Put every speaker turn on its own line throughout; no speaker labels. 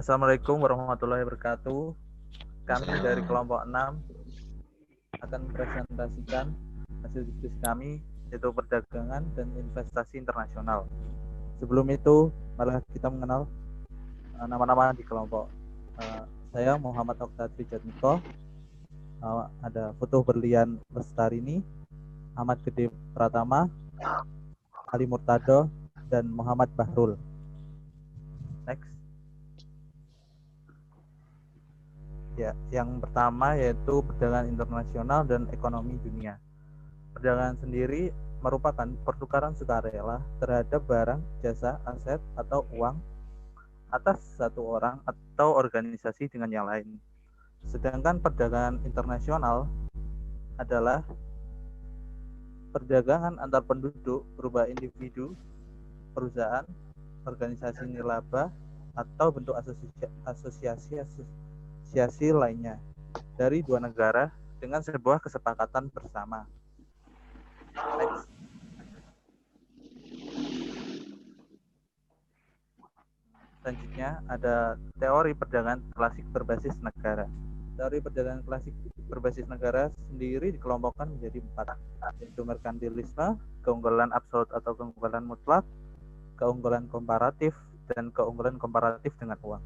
Assalamualaikum warahmatullahi wabarakatuh. Kami dari kelompok 6 akan mempresentasikan hasil diskusi kami, yaitu perdagangan dan investasi internasional. Sebelum itu, mari kita mengenal nama-nama di kelompok. Saya Muhammad Oktadri Jatmiko, ada Foto Berlian Lestarini, Ahmad Gede Pratama, Ali Murtado, dan Muhammad Bahrul. Next. Ya, yang pertama yaitu perdagangan internasional dan ekonomi dunia. Perdagangan sendiri merupakan pertukaran sukarela terhadap barang, jasa, aset, atau uang atas satu orang atau organisasi dengan yang lain. Sedangkan perdagangan internasional adalah perdagangan antar penduduk berupa individu, perusahaan, organisasi nirlaba, atau bentuk asosiasi lainnya dari dua negara dengan sebuah kesepakatan bersama. Next. Selanjutnya ada teori perdagangan klasik berbasis negara. Teori perdagangan klasik berbasis negara sendiri dikelompokkan menjadi 4, yaitu merkantilisme, keunggulan absolut atau keunggulan mutlak, keunggulan komparatif, dan keunggulan komparatif dengan uang.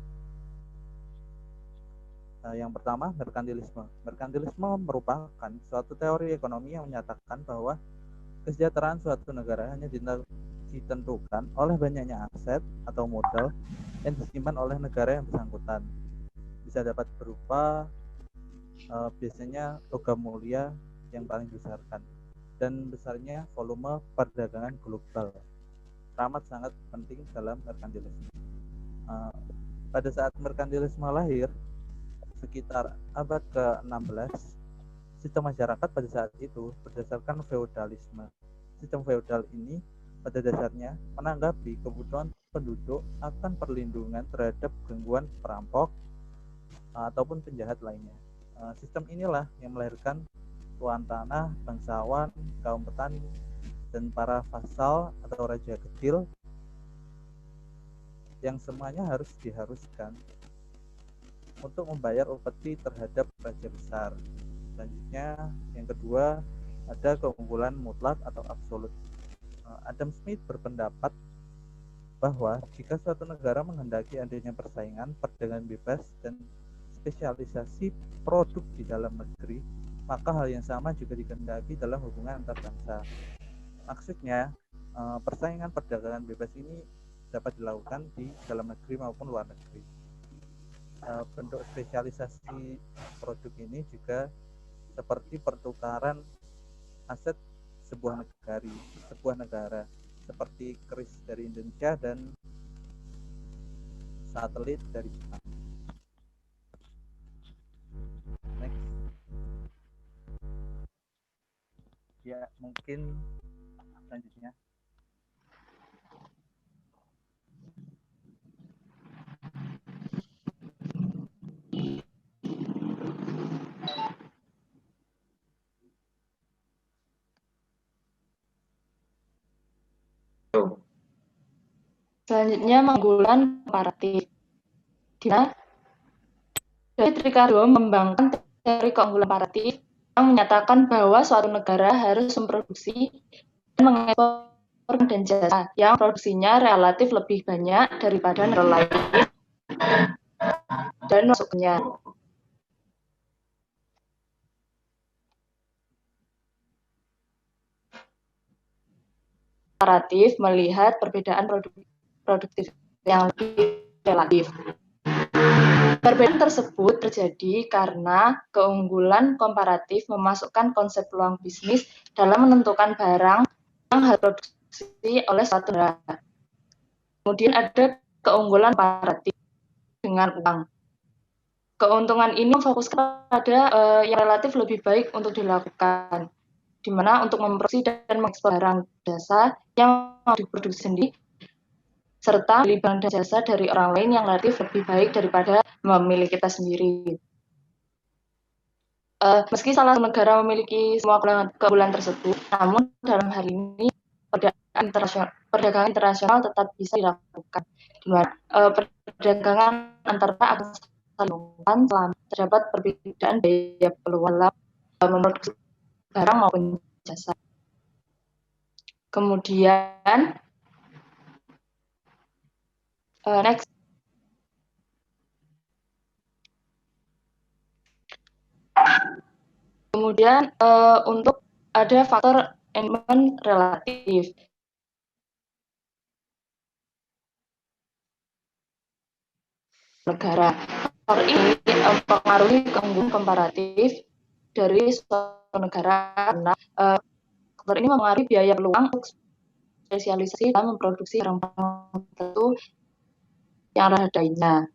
Yang pertama, merkantilisme. Merkantilisme merupakan suatu teori ekonomi yang menyatakan bahwa kesejahteraan suatu negara hanya ditentukan oleh banyaknya aset atau modal yang disimpan oleh negara yang bersangkutan. Bisa dapat berupa biasanya logam mulia yang paling dibesarkan dan besarnya volume perdagangan global. Teramat sangat penting dalam merkantilisme. Pada saat merkantilisme lahir sekitar abad ke-16, sistem masyarakat pada saat itu berdasarkan feodalisme. Sistem feodal ini pada dasarnya menanggapi kebutuhan penduduk akan perlindungan terhadap gangguan perampok ataupun penjahat lainnya. Sistem inilah yang melahirkan tuan tanah, bangsawan, kaum petani, dan para vasal atau raja kecil yang semuanya harus diharuskan untuk membayar upeti terhadap raja besar. Selanjutnya, yang kedua, ada keunggulan mutlak atau absolut. Adam Smith berpendapat bahwa jika suatu negara menghendaki adanya persaingan, perdagangan bebas, dan spesialisasi produk di dalam negeri, maka hal yang sama juga dikehendaki dalam hubungan antar bangsa. Maksudnya, persaingan perdagangan bebas ini dapat dilakukan di dalam negeri maupun luar negeri. Bentuk spesialisasi produk ini juga seperti pertukaran aset sebuah negara seperti keris dari Indonesia dan satelit dari Jepang. Next. Ya, mungkin selanjutnya.
Selanjutnya, keunggulan komparatif. David Ricardo mengembangkan teori keunggulan komparatif yang menyatakan bahwa suatu negara harus memproduksi dan mengekspor dan jasa yang produksinya relatif lebih banyak daripada negara lain dan masuknya. Komparatif melihat perbedaan produktif yang lebih relatif. Perbedaan tersebut terjadi karena keunggulan komparatif memasukkan konsep peluang bisnis dalam menentukan barang yang harus diproduksi oleh suatu negara. Kemudian ada keunggulan komparatif dengan uang. Keuntungan ini memfokuskan pada yang relatif lebih baik untuk dilakukan, di mana untuk memproduksi dan mengekspor barang jasa yang diproduksi sendiri, serta beli barang dan jasa dari orang lain yang relatif lebih baik daripada memiliki kita sendiri. Meski salah satu negara memiliki semua keunggulan tersebut, namun dalam hal ini perdagangan internasional tetap bisa dilakukan. perdagangan antara akan selama terdapat perbedaan biaya peluang dalam memproduksi barang maupun jasa. Kemudian next. Kemudian untuk ada faktor environment relatif. Negara. Faktor ini mempengaruhi keunggulan komparatif dari suatu negara karena faktor ini mempengaruhi biaya peluang untuk spesialisasi dalam memproduksi barang tertentu yang lainnya.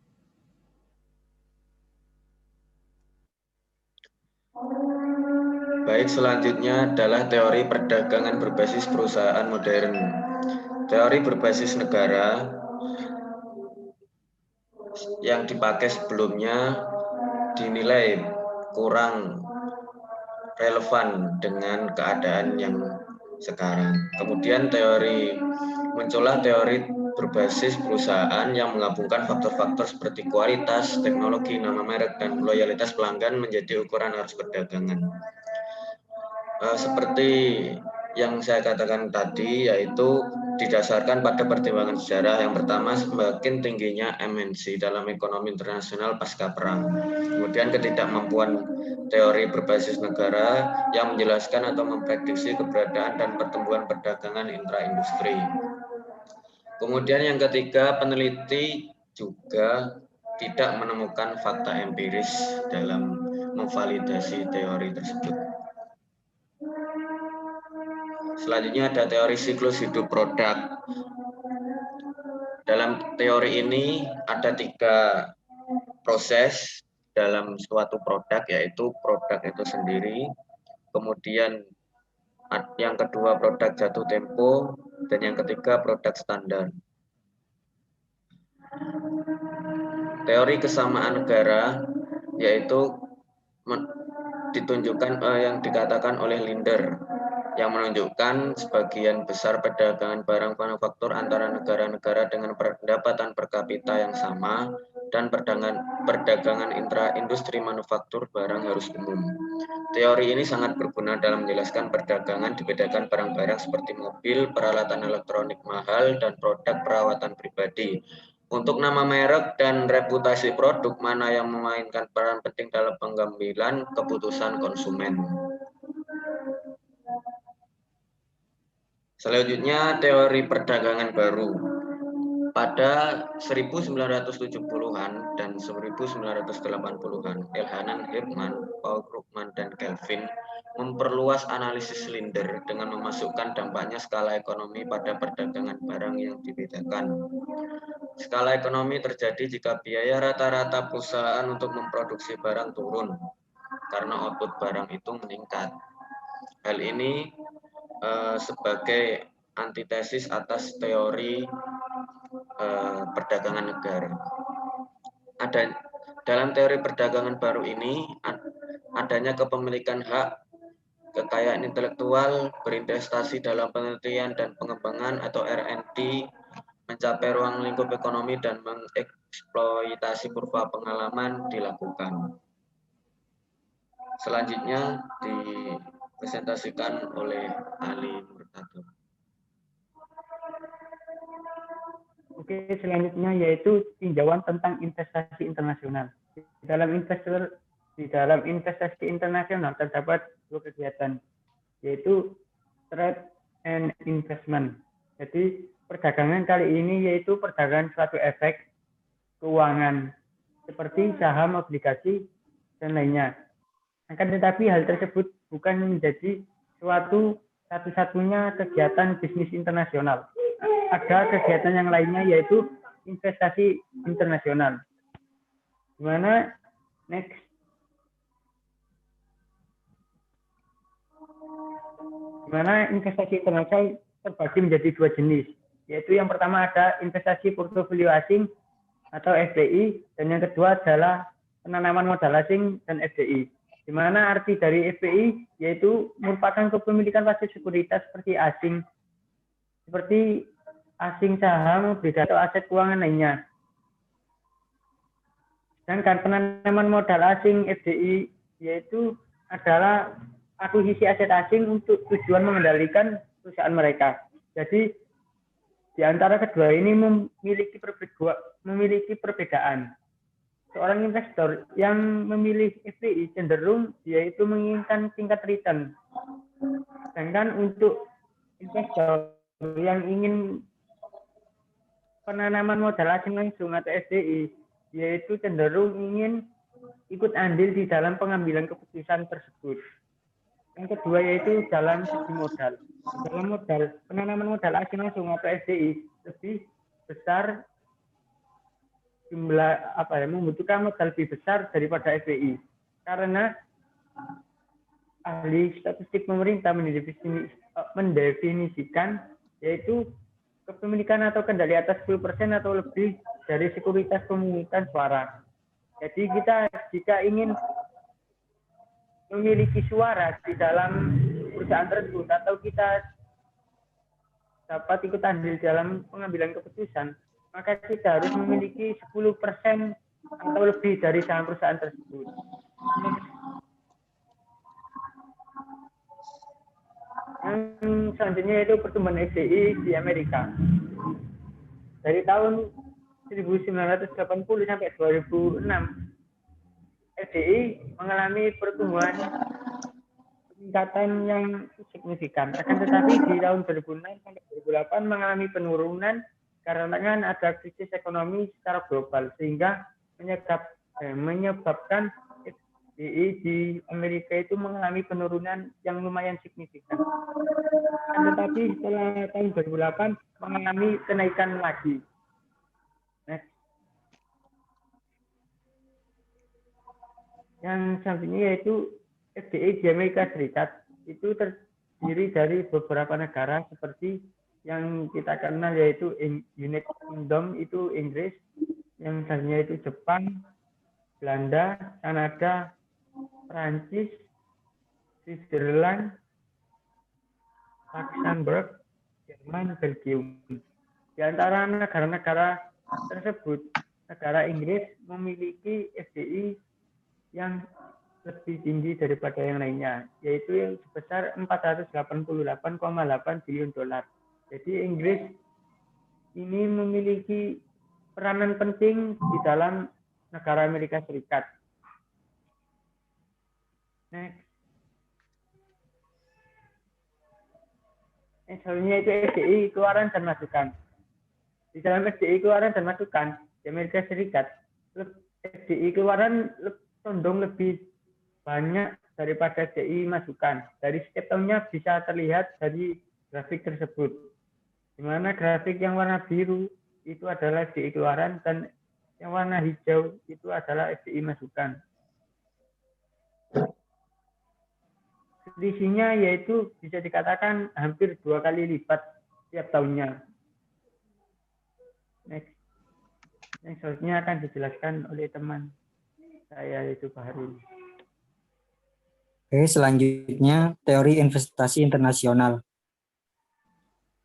Baik, selanjutnya adalah teori perdagangan berbasis perusahaan modern. Teori berbasis negara yang dipakai sebelumnya dinilai kurang relevan dengan keadaan yang sekarang. Kemudian muncullah teori berbasis perusahaan yang menggabungkan faktor-faktor seperti kualitas, teknologi, nama merek, dan loyalitas pelanggan menjadi ukuran arus perdagangan. Seperti yang saya katakan tadi, yaitu didasarkan pada pertimbangan sejarah. Yang pertama, semakin tingginya MNC dalam ekonomi internasional pasca perang. Kemudian ketidakmampuan teori berbasis negara yang menjelaskan atau memprediksi keberadaan dan pertumbuhan perdagangan intra-industri. Kemudian yang ketiga, peneliti juga tidak menemukan fakta empiris dalam memvalidasi teori tersebut. Selanjutnya ada teori siklus hidup produk. Dalam teori ini ada 3 proses dalam suatu produk, yaitu produk itu sendiri, kemudian yang kedua produk jatuh tempo, dan yang ketiga produk standar. Teori kesamaan negara yaitu ditunjukkan yang dikatakan oleh Linder, yang menunjukkan sebagian besar perdagangan barang manufaktur antara negara-negara dengan pendapatan per kapita yang sama dan perdagangan intra-industri manufaktur barang harus umum. Teori ini sangat berguna dalam menjelaskan perdagangan dibedakan barang-barang seperti mobil, peralatan elektronik mahal, dan produk perawatan pribadi. Untuk nama merek dan reputasi produk, mana yang memainkan peran penting dalam pengambilan keputusan konsumen. Selanjutnya, teori perdagangan baru. Pada 1970-an dan 1980-an, Elhanan, Hepman, Paul Krugman, dan Kelvin memperluas analisis Linder dengan memasukkan dampaknya skala ekonomi pada perdagangan barang yang dibedakan. Skala ekonomi terjadi jika biaya rata-rata perusahaan untuk memproduksi barang turun karena output barang itu meningkat. Hal ini sebagai antitesis atas teori perdagangan negara. Dalam teori perdagangan baru ini, adanya kepemilikan hak, kekayaan intelektual, berinvestasi dalam penelitian dan pengembangan atau R&D, mencapai ruang lingkup ekonomi dan mengeksploitasi kurva pengalaman dilakukan. Selanjutnya dipresentasikan oleh Ali Murtado.
Oke, selanjutnya yaitu tinjauan tentang investasi internasional. Di dalam investasi internasional terdapat 2 kegiatan, yaitu trade and investment. Jadi perdagangan kali ini yaitu perdagangan suatu efek keuangan seperti saham, obligasi, dan lainnya. Akan tetapi hal tersebut bukan menjadi suatu satu-satunya kegiatan bisnis internasional. Ada kegiatan yang lainnya yaitu investasi internasional. Di mana investasi internasional terbagi menjadi 2 jenis, yaitu yang pertama ada investasi portofolio asing atau FDI, dan yang kedua adalah penanaman modal asing dan FDI. Di mana arti dari FDI yaitu merupakan kepemilikan pasif sekuritas seperti asing saham, obligasi, atau aset keuangan lainnya. Sedangkan penanaman modal asing FDI yaitu adalah akuisisi aset asing untuk tujuan mengendalikan perusahaan mereka. Jadi di antara kedua ini memiliki perbedaan. Seorang investor yang memilih FDI cenderung yaitu menginginkan tingkat return. Sedangkan untuk investor yang ingin penanaman modal asing langsung atau FDI yaitu cenderung ingin ikut andil di dalam pengambilan keputusan tersebut. Yang kedua yaitu dalam segi modal. Dalam modal, penanaman modal asing langsung atau FDI lebih besar jumlah membutuhkan modal lebih besar daripada FDI. Karena ahli statistik pemerintah mendefinisikan yaitu kepemilikan atau kendali atas 10% atau lebih dari sekuritas pemungutan suara. Jadi kita jika ingin memiliki suara di dalam perusahaan tersebut atau kita dapat ikut andil dalam pengambilan keputusan, maka kita harus memiliki 10% atau lebih dari saham perusahaan tersebut. Yang selanjutnya itu pertumbuhan FDI di Amerika. Dari tahun 1980 sampai 2006, FDI mengalami pertumbuhan peningkatan yang signifikan. Akan tetapi di tahun 2006 sampai 2008 mengalami penurunan karena ada krisis ekonomi secara global sehingga menyebabkan FDI di Amerika itu mengalami penurunan yang lumayan signifikan. Tetapi setelah tahun 2008 mengalami kenaikan lagi. Yang selanjutnya yaitu FDI di Amerika Serikat itu terdiri dari beberapa negara seperti yang kita kenal yaitu United Kingdom itu Inggris, yang selanjutnya itu Jepang, Belanda, Kanada, Prancis, Switzerland, Luxembourg, Jerman, Belgium. Di antara negara-negara tersebut, negara Inggris memiliki FDI yang lebih tinggi daripada yang lainnya, yaitu yang sebesar 488,8 bilion dolar. Jadi Inggris ini memiliki peranan penting di dalam negara Amerika Serikat. Next. Selanjutnya itu FDI keluaran dan masukan. Di dalam FDI keluaran dan masukan di Amerika Serikat, FDI keluaran condong lebih banyak daripada FDI masukan. Dari setiap tahunnya bisa terlihat dari grafik tersebut. Di mana grafik yang warna biru itu adalah FDI keluaran dan yang warna hijau itu adalah FDI masukan. Selisihnya yaitu bisa dikatakan hampir 2 kali lipat setiap tahunnya. Next. Yang selanjutnya akan dijelaskan oleh teman saya yaitu Pak Hari.
Oke, selanjutnya teori investasi internasional.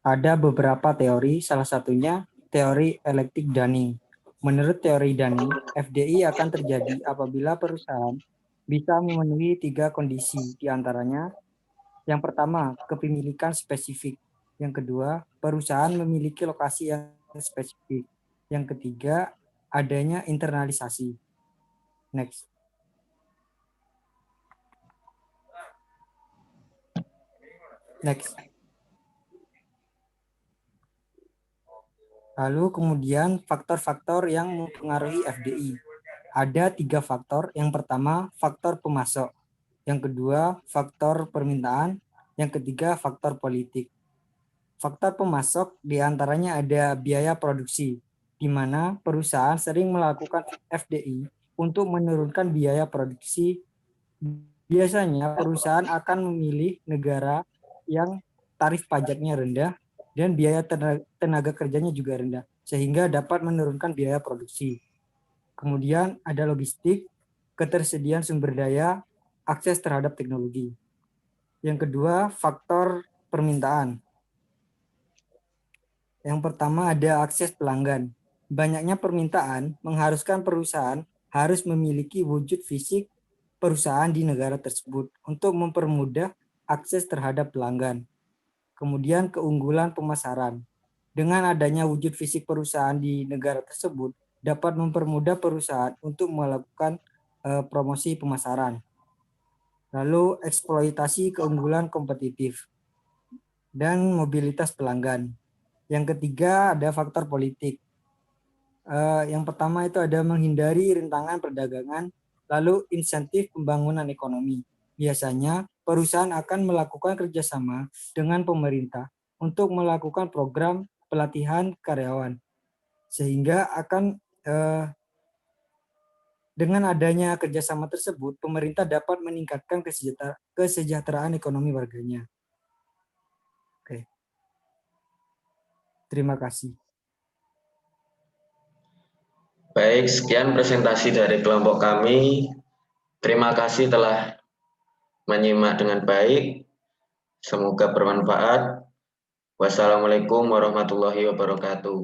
Ada beberapa teori, salah satunya teori elektrik Dunning. Menurut teori Dunning, FDI akan terjadi apabila perusahaan bisa memenuhi 3 kondisi, diantaranya yang pertama, kepemilikan spesifik. Yang kedua, perusahaan memiliki lokasi yang spesifik. Yang ketiga, adanya internalisasi. Next. Lalu kemudian faktor-faktor yang mempengaruhi FDI. Ada 3 faktor. Yang pertama, faktor pemasok. Yang kedua, faktor permintaan. Yang ketiga, faktor politik. Faktor pemasok diantaranya ada biaya produksi, di mana perusahaan sering melakukan FDI untuk menurunkan biaya produksi. Biasanya perusahaan akan memilih negara yang tarif pajaknya rendah dan biaya tenaga kerjanya juga rendah, sehingga dapat menurunkan biaya produksi. Kemudian ada logistik, ketersediaan sumber daya, akses terhadap teknologi. Yang kedua, faktor permintaan. Yang pertama ada akses pelanggan. Banyaknya permintaan mengharuskan perusahaan harus memiliki wujud fisik perusahaan di negara tersebut untuk mempermudah akses terhadap pelanggan. Kemudian keunggulan pemasaran. Dengan adanya wujud fisik perusahaan di negara tersebut dapat mempermudah perusahaan untuk melakukan promosi pemasaran. Lalu eksploitasi keunggulan kompetitif dan mobilitas pelanggan. Yang ketiga ada faktor politik. Yang pertama itu ada menghindari rintangan perdagangan, lalu insentif pembangunan ekonomi. Biasanya perusahaan akan melakukan kerjasama dengan pemerintah untuk melakukan program pelatihan karyawan, sehingga akan dengan adanya kerjasama tersebut, pemerintah dapat meningkatkan kesejahteraan ekonomi warganya. Oke. Terima kasih.
Baik, sekian presentasi dari kelompok kami. Terima kasih telah menyimak dengan baik. Semoga bermanfaat. Wassalamualaikum warahmatullahi wabarakatuh.